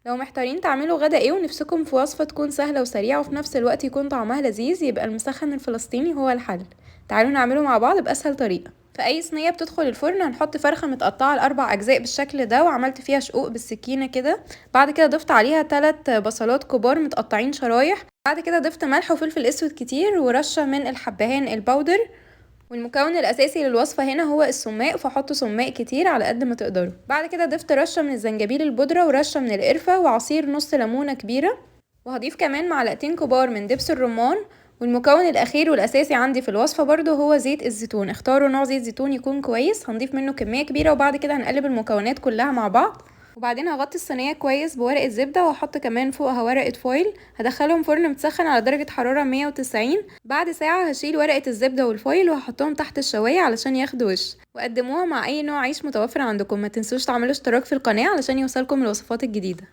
لو محتارين تعملوا غدا ايه ونفسكم في وصفة تكون سهلة وسريعة وفي نفس الوقت يكون طعمها لذيذ، يبقى المسخن الفلسطيني هو الحل. تعالوا نعمله مع بعض بأسهل طريقة. في اي صينية بتدخل الفرن هنحط فرخة متقطعة ل4 اجزاء بالشكل ده، وعملت فيها شقوق بالسكينة كده. بعد كده ضفت عليها 3 بصلات كبار متقطعين شرايح. بعد كده ضفت ملح وفلفل اسود كتير ورشة من الحبهان البودر. والمكون الاساسي للوصفه هنا هو السماق، فحطوا سماق كتير على قد ما تقدروا. بعد كده ضفت رشه من الزنجبيل البودره ورشه من القرفه وعصير نص ليمونه كبيره. وهضيف كمان معلقتين كبار من دبس الرمان. والمكون الاخير والاساسي عندي في الوصفه برضو هو زيت الزيتون. اختاروا نوع زيت زيتون يكون كويس، هنضيف منه كميه كبيره وبعد كده هنقلب المكونات كلها مع بعض. وبعدين هغطي الصينيه كويس بورقه زبده وهحط كمان فوقها ورقه فويل. هدخلهم فرن متسخن على درجه حراره 190. بعد ساعه هشيل ورقه الزبده والفويل وهحطهم تحت الشوايه علشان ياخدوا وش. وقدموها مع اي نوع عيش متوفر عندكم. ما تنسوش تعملوا اشتراك في القناه علشان يوصلكم الوصفات الجديده.